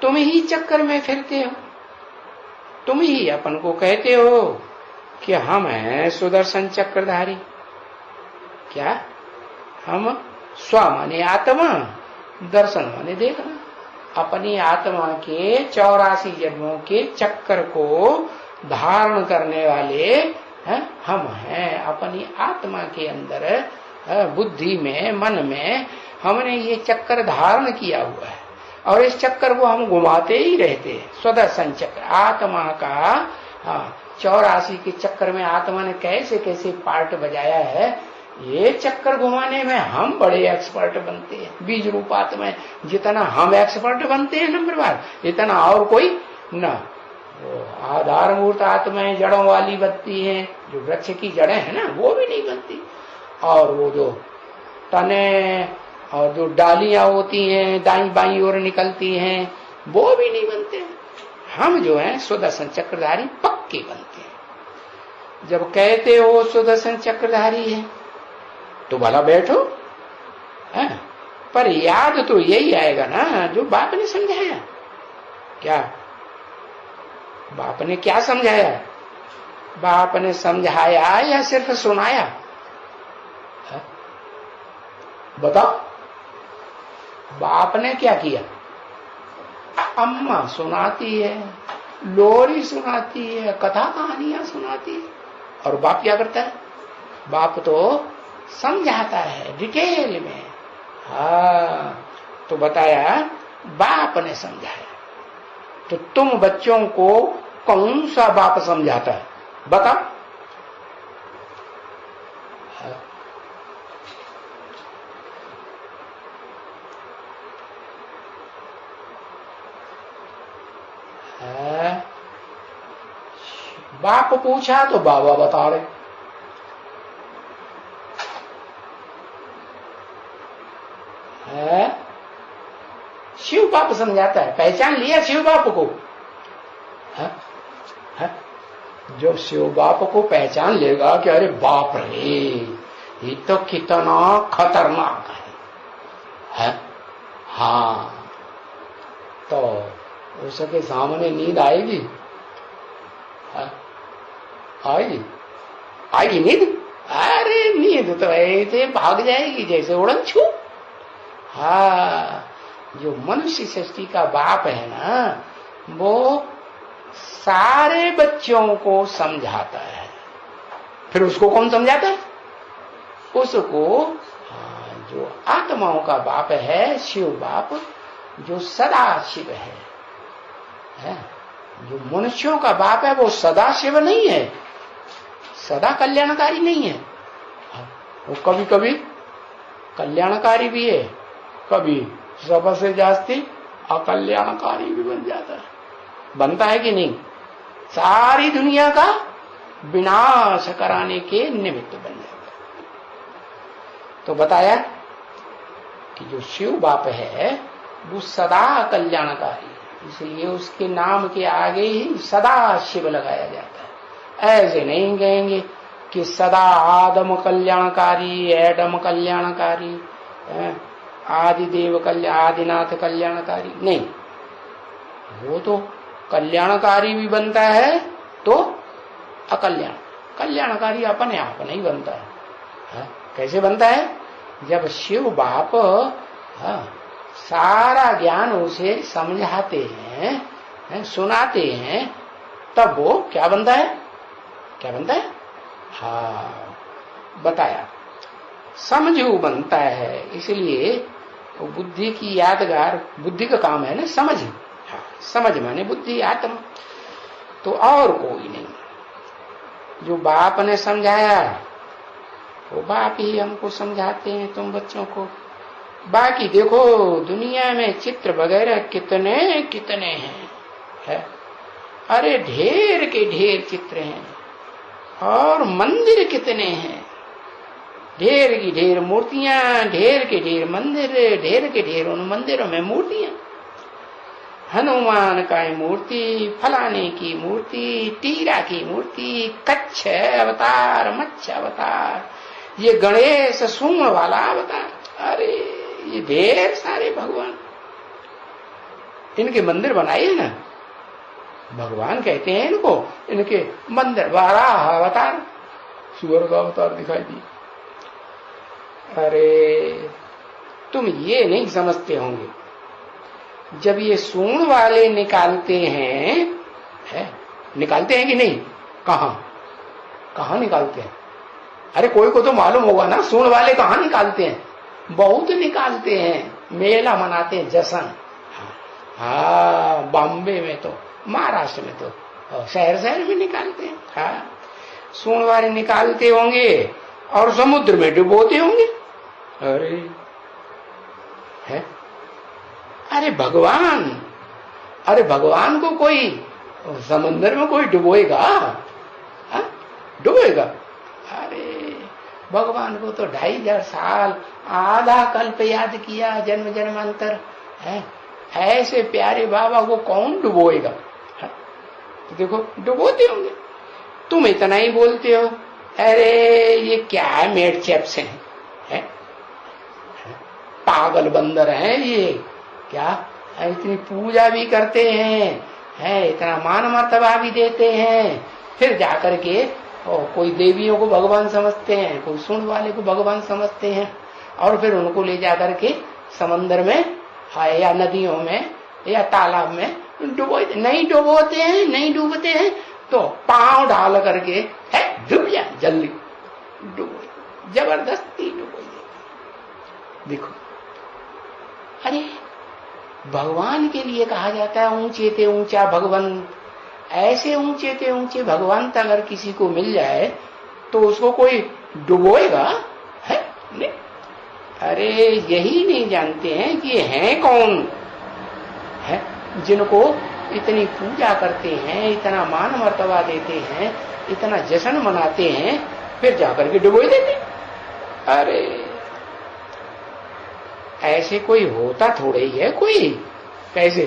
तुम ही चक्कर में फिरते हो। तुम ही अपन को कहते हो कि हम हैं सुदर्शन चक्रधारी। क्या? हम स्व माने आत्मा, दर्शन माने देखना। अपनी आत्मा के 84 जन्मों के चक्कर को धारण करने वाले हम हैं। अपनी आत्मा के अंदर बुद्धि में, मन में हमने ये चक्कर धारण किया हुआ है, और इस चक्कर को हम घुमाते ही रहते हैं। स्वदर्शन चक्र आत्मा का। 84 के चक्कर में आत्मा ने कैसे कैसे पार्ट बजाया है, ये चक्कर घुमाने में हम बड़े एक्सपर्ट बनते हैं। बीज रूपात में जितना हम एक्सपर्ट बनते हैं नंबरवार, इतना और कोई ना। वो आधारभूत आत्माएं जड़ों वाली बनती हैं, जो वृक्ष की जड़ें हैं ना वो भी नहीं बनती, और वो जो तने और जो डालियां होती हैं दाई बाई ओर निकलती हैं वो भी नहीं बनते। हम जो हैं सुदर्शन चक्रधारी पक्के बनते हैं। जब कहते हो सुदर्शन चक्रधारी है तो भला बैठो है, पर याद तो यही आएगा ना जो बाप ने समझाया। क्या बाप ने क्या समझाया? बाप ने समझाया या सिर्फ सुनाया? है? बताओ, बाप ने क्या किया? अम्मा सुनाती है, लोरी सुनाती है, कथा कहानियां सुनाती है, और बाप क्या करता है? बाप तो समझाता है डिटेल में। हाँ, तो बताया बाप ने समझाया। तो तुम बच्चों को कौन सा बाप समझाता है? बताओ। बाप पूछा तो बाबा बता रहे। शिव बाप समझाता है। पहचान लिया शिव बाप को? है? जो शिव बाप को पहचान लेगा कि अरे बाप रे ये तो कितना खतरनाक है? हाँ, तो उसके सामने नींद आएगी? आएगी? आएगी नींद? अरे नींद तो ऐसे भाग जाएगी जैसे उड़न छू। हाँ, जो मनुष्य सृष्टि का बाप है ना वो सारे बच्चों को समझाता है। फिर उसको कौन समझाता है? उसको जो आत्माओं का बाप है शिव बाप, जो सदा शिव है। जो मनुष्यों का बाप है वो सदा शिव नहीं है, सदा कल्याणकारी नहीं है। वो कभी कभी कल्याणकारी भी है, कभी सबसे जास्ती अकल्याणकारी भी बन जाता है। बनता है कि नहीं? सारी दुनिया का विनाश कराने के निमित्त बन जाता है। तो बताया कि जो शिव बाप है वो सदा कल्याणकारी, इसलिए उसके नाम के आगे ही सदा शिव लगाया जाता है। ऐसे नहीं कहेंगे कि सदा आदम कल्याणकारी, एडम कल्याणकारी, आदिदेव कल्याण, आदिनाथ कल्याणकारी नहीं। वो तो कल्याणकारी भी बनता है तो अकल्याण, कल्याणकारी अपने आप नहीं बनता है। कैसे बनता है? जब शिव बाप सारा ज्ञान उसे समझाते हैं, सुनाते हैं, तब वो क्या बनता है? क्या बनता है? हाँ, बताया समझू बनता है। इसलिए बुद्धि की यादगार, बुद्धि का काम है ना समझ। हाँ, समझ माने बुद्धि आत्मा, तो और कोई नहीं। जो बाप ने समझाया वो बाप ही हमको समझाते हैं तुम बच्चों को। बाकी देखो दुनिया में चित्र वगैरह कितने कितने हैं, है? अरे ढेर के ढेर चित्र हैं, और मंदिर कितने हैं, ढेर की ढेर मूर्तियां, ढेर के ढेर मंदिर, ढेर के ढेर उन मंदिरों में मूर्तियां। हनुमान का मूर्ति, फलाने की मूर्ति, टीरा की मूर्ति, कच्छ अवतार, मच्छ अवतार, ये गणेश सूंड वाला अवतार। अरे ये ढेर सारे भगवान, इनके मंदिर बनाए ना, भगवान कहते हैं इनको, इनके मंदिर। वाराह अवतार, सुअर का अवतार दिखाई दी। अरे तुम ये नहीं समझते होंगे, जब ये सूंड वाले निकालते हैं, निकालते हैं कि नहीं? कहाँ निकालते हैं? अरे कोई को तो मालूम होगा ना, सूंड वाले कहाँ निकालते हैं? बहुत निकालते हैं, मेला मनाते हैं, जश्न। हाँ, बॉम्बे में तो, महाराष्ट्र में तो, शहर शहर में निकालते हैं। हाँ, सूंड वाले निकालते होंगे और समुद्र में डुबोते होंगे। अरे है, अरे भगवान, अरे भगवान को कोई समंदर में कोई डुबोएगा? डुबोएगा? अरे भगवान को तो 2500 साल, आधा कल्प याद किया, जन्म जन्मांतर है। ऐसे प्यारे बाबा को कौन डुबोएगा? तो देखो डुबोते होंगे। तुम इतना ही बोलते हो, अरे ये क्या है, मेड चैप्स है? पागल बंदर हैं ये, क्या इतनी पूजा भी करते हैं, इतना मान मर्तबा भी देते हैं, फिर जाकर के कोई देवियों को भगवान समझते हैं, कोई सूंड वाले को भगवान समझते हैं, और फिर उनको ले जाकर के समंदर में या नदियों में या तालाब में नहीं डुबोते हैं तो पांव डाल करके है डूब जाए, जल्दी डुबो, जबरदस्ती डुबो। देखो, अरे भगवान के लिए कहा जाता है ऊंचे ते ऊंचा भगवंत। ऐसे ऊंचे ते ऊंचे भगवंत अगर किसी को मिल जाए तो उसको कोई डुबोएगा? है नहीं। अरे यही नहीं जानते हैं कि हैं कौन, है जिनको इतनी पूजा करते हैं, इतना मान मर्तबा देते हैं, इतना जश्न मनाते हैं, फिर जाकर के डुबो देते। अरे ऐसे कोई होता थोड़े ही है कोई, कैसे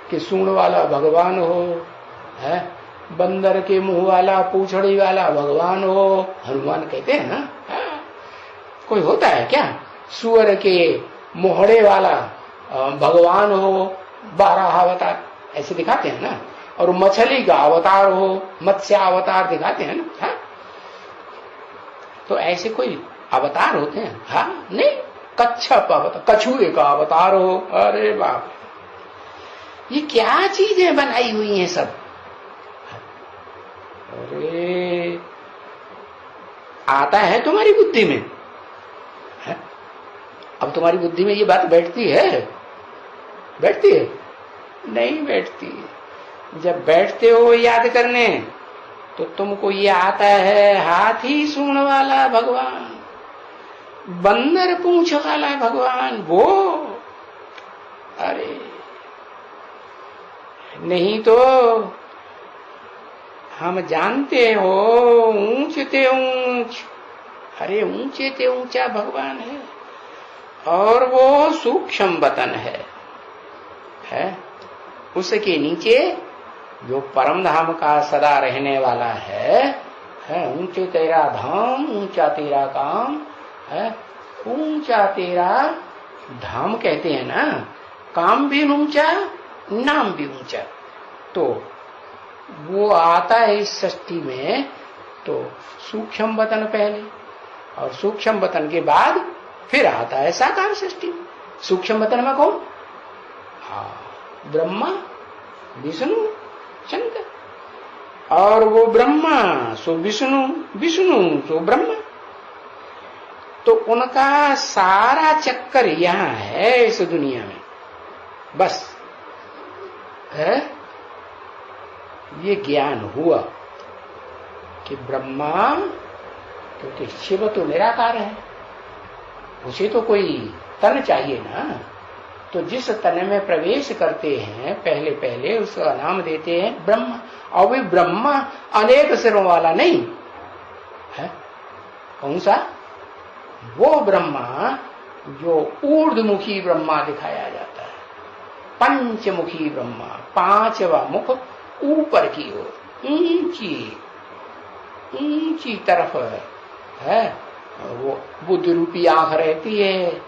कि सूंड वाला भगवान हो, है बंदर के मुंह वाला पूछड़ी वाला भगवान हो, हनुमान कहते हैं ना। कोई होता है क्या? सुअर के मोहड़े वाला भगवान हो, 12 अवतार ऐसे दिखाते हैं ना, और मछली का अवतार हो, मत्स्य अवतार दिखाते हैं ना। हाँ? तो ऐसे कोई अवतार होते हैं? हाँ नहीं। कच्छप अवतार, कछुए का अवतार हो, अरे बाप, ये क्या चीजें बनाई हुई हैं सब। अरे आता है तुम्हारी बुद्धि में? है? अब तुम्हारी बुद्धि में ये बात बैठती है? बैठती है? नहीं बैठती। जब बैठते हो याद करने तो तुमको ये आता है, हाथी सूंड वाला भगवान, बंदर पूंछ वाला भगवान वो। अरे नहीं तो हम जानते हो ऊंच ते ऊंच, अरे ऊंचे ते ऊंचा भगवान है, और वो सूक्ष्म वतन है उसके नीचे जो परम धाम का सदा रहने वाला है ऊंचे तेरा धाम ऊंचा तेरा काम है। ऊंचा तेरा धाम कहते हैं ना, काम भी ऊंचा, नाम भी ऊंचा। तो वो आता है इस सृष्टि में, तो सूक्ष्म वतन पहले, और सूक्ष्म वतन के बाद फिर आता है साकार सृष्टि। सूक्ष्म वतन में कौन? हाँ, ब्रह्मा विष्णु शंकर, और वो ब्रह्मा सो विष्णु, विष्णु सो ब्रह्मा। तो उनका सारा चक्कर यहां है इस दुनिया में, बस है। ये ज्ञान हुआ कि ब्रह्मा, क्योंकि शिव तो निराकार है, उसे तो कोई तन चाहिए ना, तो जिस तन में प्रवेश करते हैं पहले पहले उसका नाम देते हैं ब्रह्मा। और वे ब्रह्मा अनेक सिरों वाला नहीं है। कौन सा? वो ब्रह्मा जो ऊर्ध्वमुखी ब्रह्मा दिखाया जाता है, पंचमुखी ब्रह्मा, 5वां मुख ऊपर की ओर, ऊंची तरफ है। वो बुद्ध रूपी आंख रहती है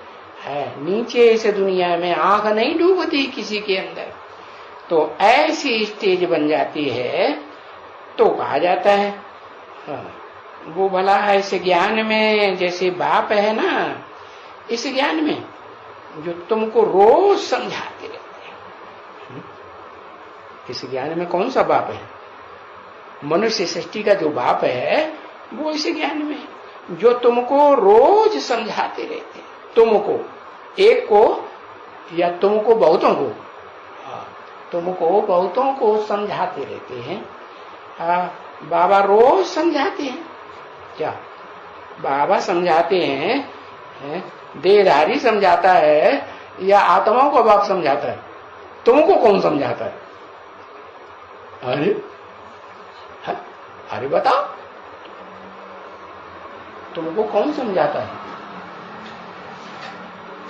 नीचे इस दुनिया में आंख नहीं डूबती किसी के अंदर। तो ऐसी स्टेज बन जाती है तो कहा जाता है वो भला ऐसे ज्ञान में जैसे बाप है ना, इस ज्ञान में जो तुमको रोज समझाते रहते हैं। इस ज्ञान में कौन सा बाप है? मनुष्य सृष्टि का जो बाप है वो इस ज्ञान में है, जो तुमको रोज समझाते रहते हैं। तुमको एक को या तुमको बहुतों को, तुमको बहुतों को समझाते रहते हैं। बाबा रोज समझाते हैं क्या? बाबा समझाते हैं, देहधारी समझाता है या आत्माओं को बाप समझाता है? तुमको कौन समझाता है? अरे अरे बताओ, तुमको कौन समझाता है?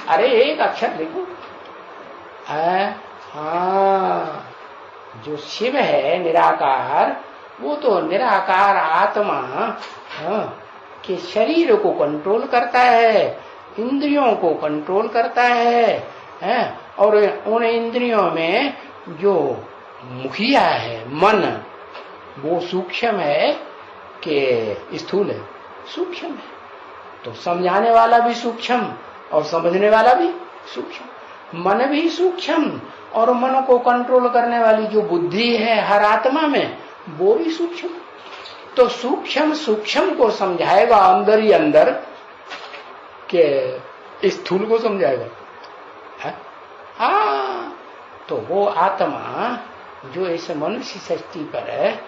अरे एक अक्षर लिखो। हाँ, जो शिव है निराकार, वो तो निराकार आत्मा के शरीर को कंट्रोल करता है, इंद्रियों को कंट्रोल करता है, और उन इंद्रियों में जो मुखिया है मन, वो सूक्ष्म है कि स्थूल है? सूक्ष्म है। तो समझाने वाला भी सूक्ष्म और समझने वाला भी सूक्ष्म, मन भी सूक्ष्म, और मन को कंट्रोल करने वाली जो बुद्धि है हर आत्मा में, वो भी सूक्ष्म। तो सूक्ष्म सूक्ष्म को समझाएगा अंदर ही अंदर के स्थूल को समझाएगा। हाँ, तो वो आत्मा जो इस मनुष्य सृष्टि पर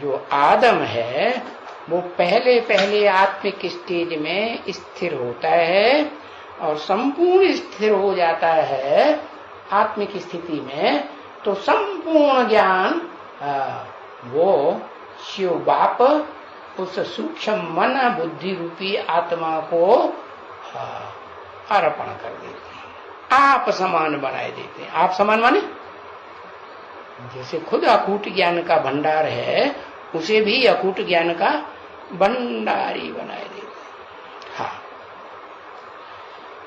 जो आदम है, वो पहले पहले आत्मिक स्टेज में स्थिर होता है और संपूर्ण स्थिर हो जाता है आत्मिक स्थिति में। तो संपूर्ण ज्ञान वो शिव बाप उस सूक्ष्म मन बुद्धि रूपी आत्मा को अर्पण कर देते हैं, आप समान बनाए देते हैं। आप समान माने जैसे खुद अकूट ज्ञान का भंडार है, उसे भी अकूट ज्ञान का भंडारी बनाए देते हैं। हाँ,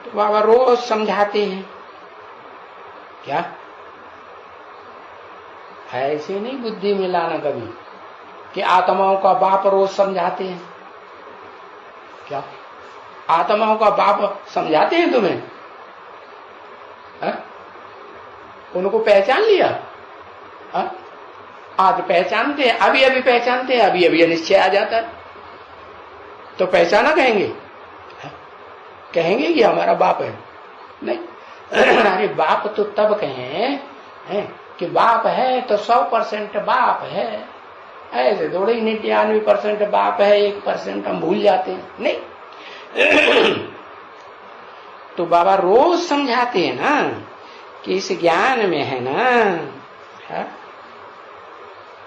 तो बाबा रोज समझाते हैं। क्या ऐसे नहीं बुद्धि में लाना कभी कि आत्माओं का बाप रोज समझाते हैं? क्या आत्माओं का बाप समझाते हैं तुम्हें? उनको पहचान लिया? आज पहचानते हैं, अभी अभी पहचानते हैं, अभी अभी निश्चय आ जाता है तो पहचाना कहेंगे? कहेंगे कि हमारा बाप है? नहीं। अरे बाप तो तब कहें कि बाप है तो 100% बाप है, ऐसे थोड़ी 99% बाप है, 1% हम भूल जाते हैं। नहीं। तो बाबा रोज समझाते हैं ना कि इस ज्ञान में है ना, है?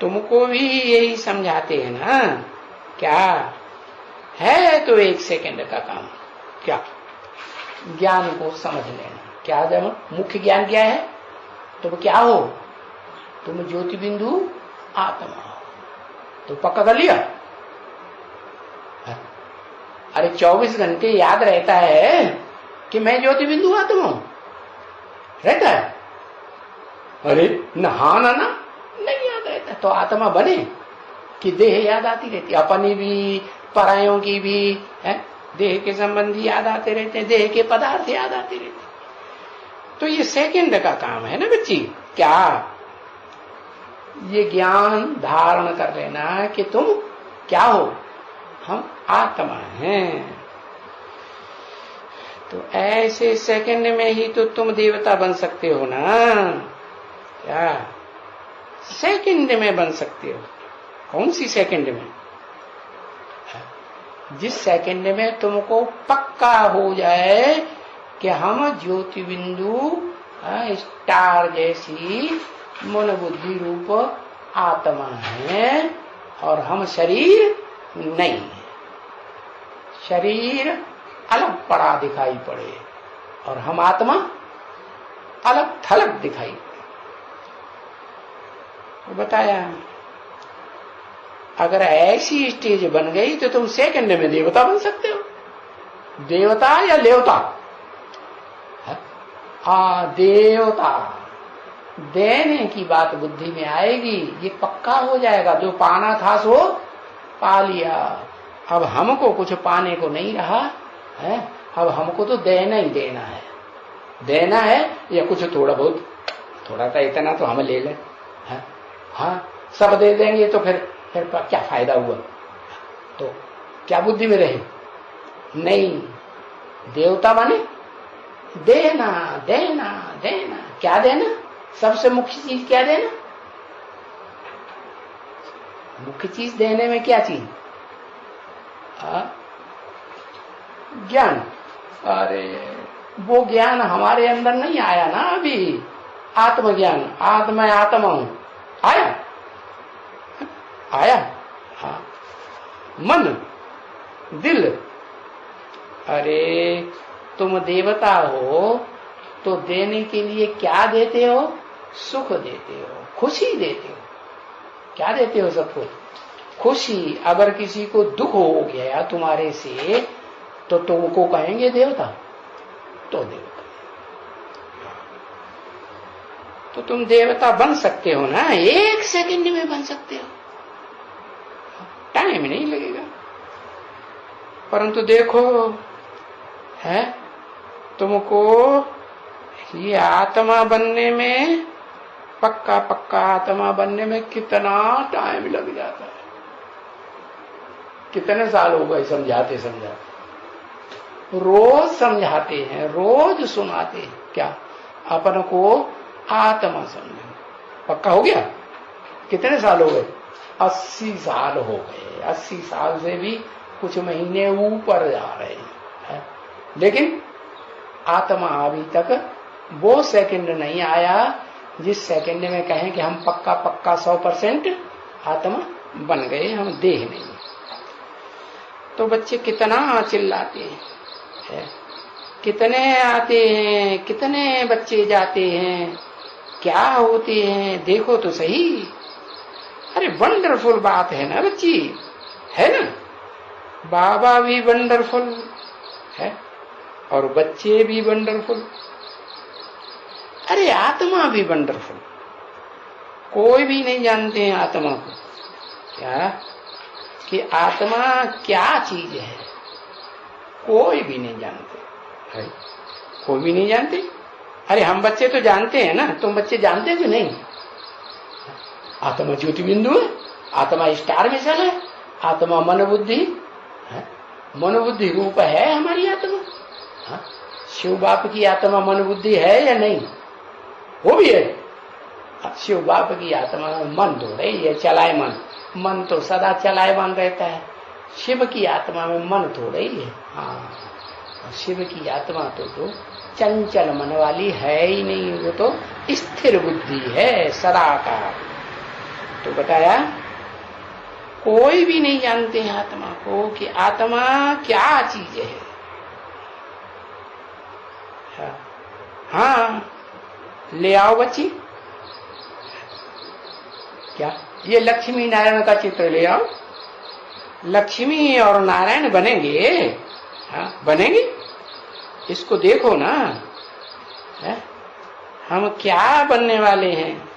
तुमको भी यही समझाते हैं ना। क्या है? तो 1 सेकंड का काम। क्या ज्ञान को समझ लेना। क्या जब मुख्य ज्ञान क्या है? तुम क्या हो? तुम ज्योति बिंदु आत्मा हो। तो पक्का कर लिया? अरे 24 घंटे याद रहता है कि मैं ज्योति बिंदु आत्मा हूं? रहता है? अरे नहाना ना नहीं याद रहता तो आत्मा बने कि देह याद आती रहती, अपनी भी परायों की भी है, देह के संबंधी याद आते रहते हैं, देह के पदार्थ याद आते रहते हैं। तो ये सेकंड का काम है ना बच्ची। क्या ये ज्ञान धारण कर लेना कि तुम क्या हो? हम आत्मा हैं। तो ऐसे सेकंड में ही तो तुम देवता बन सकते हो ना। क्या सेकंड में बन सकते हो? कौन सी सेकंड में? जिस सेकंड में तुमको पक्का हो जाए कि हम ज्योति बिंदु स्टार जैसी मन बुद्धि रूप आत्मा है और हम शरीर नहीं है। शरीर अलग पड़ा दिखाई पड़े और हम आत्मा अलग थलग दिखाई पड़े। तो बताया अगर ऐसी स्टेज बन गई तो तुम सेकंड में देवता बन सकते हो। देवता या लेवता? देवता देने की बात बुद्धि में आएगी, ये पक्का हो जाएगा। जो पाना था सो पा लिया। अब हमको कुछ पाने को नहीं रहा है, अब हमको तो देना ही देना है। देना है या कुछ थोड़ा बहुत, थोड़ा सा इतना तो हम ले लें। हाँ, सब दे देंगे तो फिर क्या फायदा हुआ? तो क्या बुद्धि में रहे? नहीं। देवता माने देना देना देना। क्या देना? सबसे मुख्य चीज क्या देना? मुख्य चीज देने में क्या चीज? ज्ञान, अरे वो ज्ञान हमारे अंदर नहीं आया ना अभी। आत्मज्ञान, मैं आत्मा हूं, आया आया? हाँ। मन, दिल, अरे तुम देवता हो तो देने के लिए क्या देते हो? सुख देते हो, खुशी देते हो। क्या देते हो सबको? खुशी। अगर किसी को दुख हो गया तुम्हारे से तो तुमको कहेंगे देवता? तो देवता। तो तुम देवता बन सकते हो ना, 1 सेकंड में बन सकते हो, टाइम नहीं लगेगा। परंतु देखो है तुमको ये आत्मा बनने में, पक्का आत्मा बनने में कितना टाइम लग जाता है। कितने साल हो गए समझाते समझाते, रोज समझाते हैं, रोज सुनाते हैं। क्या? अपन को आत्मा समझो। पक्का हो गया? कितने साल हो गए? 80 साल हो गए। 80 साल से भी कुछ महीने ऊपर जा रहे हैं, लेकिन आत्मा अभी तक वो सेकंड नहीं आया जिस सेकंड में कहें कि हम पक्का 100% आत्मा बन गए, हम देह नहीं। तो बच्चे कितना चिल्लाते हैं, कितने आते हैं, कितने बच्चे जाते हैं, क्या होते हैं, देखो तो सही। अरे वंडरफुल बात है ना बच्ची, है ना? बाबा भी वंडरफुल है और बच्चे भी वंडरफुल, अरे आत्मा भी वंडरफुल। कोई भी नहीं जानते हैं आत्मा को, क्या कि आत्मा क्या चीज है, कोई भी नहीं जानते है, कोई भी नहीं जानते। अरे हम बच्चे तो जानते हैं ना, तुम बच्चे जानते कि नहीं? आत्मा ज्योति बिंदु है, आत्मा स्टार मिशन है, आत्मा मन बुद्धि है, मन बुद्धि रूप है हमारी आत्मा। हाँ? शिव बाप की आत्मा मन बुद्धि है या नहीं? वो भी है। शिव बाप की आत्मा मन तो रही है चलायमान, मन तो सदा चलायमान रहता है। शिव की आत्मा में मन थोड़ा ही है। हाँ, शिव की आत्मा तो चंचल मन वाली है ही नहीं, वो तो स्थिर बुद्धि है सदा का। तो बताया कोई भी नहीं जानते हैं आत्मा को कि आत्मा क्या चीज है। हाँ, ले आओ बच्ची, क्या ये लक्ष्मी नारायण का चित्र ले आओ। लक्ष्मी और नारायण बनेंगे? हाँ बनेंगे, इसको देखो ना। है? हम क्या बनने वाले हैं?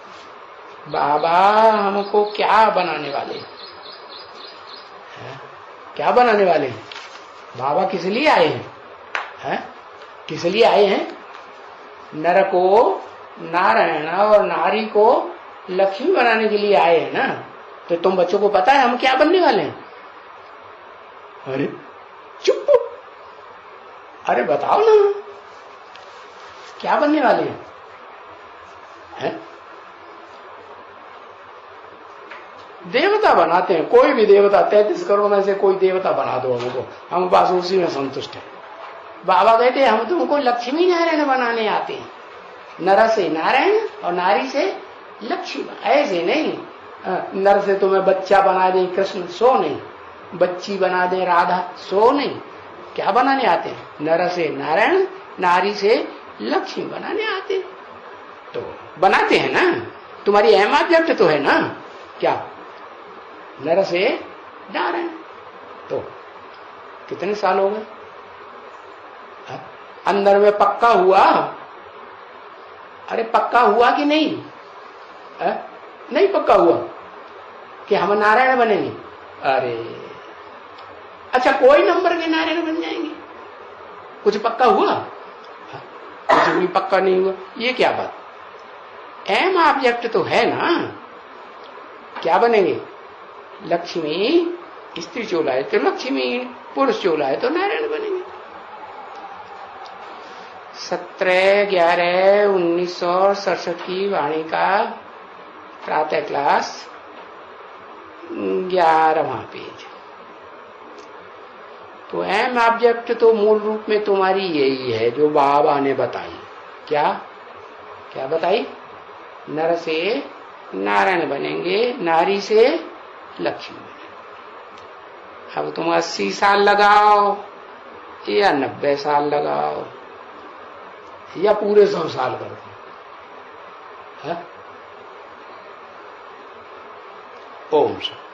बाबा हमको क्या बनाने वाले हैं? क्या बनाने वाले हैं? बाबा किस लिए आए हैं? है? किस लिए आए हैं? नर को नारायण और नारी को लक्ष्मी बनाने के लिए आए हैं ना। तो तुम बच्चों को पता है हम क्या बनने वाले हैं? अरे चुप, अरे बताओ ना क्या बनने वाले हैं? है? देवता बनाते हैं, कोई भी देवता, 33 करोड़ में से कोई देवता बना दो हमको, हम बस उसी में संतुष्ट है। बाबा कहते हैं हम तुमको लक्ष्मी नारायण बनाने आते हैं, नर से नारायण और नारी से लक्ष्मी। ऐसे नहीं नर से तुम्हें बच्चा बना दे कृष्ण, सो नहीं, बच्ची बना दे राधा, सो नहीं। क्या बनाने आते हैं? नर से नारायण, नारी से लक्ष्मी बनाने आते हैं। तो बनाते हैं ना, तुम्हारी अहम तो है ना। क्या? नर से नारायण। तो कितने साल हो गए? अंदर में पक्का हुआ? अरे पक्का हुआ कि नहीं? नहीं पक्का हुआ कि हम नारायण बनेंगे। अरे अच्छा, कोई नंबर के नारायण बन जाएंगे? कुछ पक्का हुआ? कुछ भी पक्का नहीं हुआ। ये क्या बात? एम ऑब्जेक्ट तो है ना। क्या बनेंगे? लक्ष्मी, स्त्री चोला है तो लक्ष्मी, पुरुष चोला है तो नारायण बनेंगे। 17/11/1967 की वाणी का प्रातः क्लास 11वां पेज। तो एम ऑब्जेक्ट तो मूल रूप में तुम्हारी यही है जो बाबा ने बताई। क्या क्या बताई? नर से नारायण बनेंगे, नारी से लक्ष्मी बनेंगे। अब तुम 80 साल लगाओ या 90 साल लगाओ या पूरे 100 साल कर दो, ओम शांति।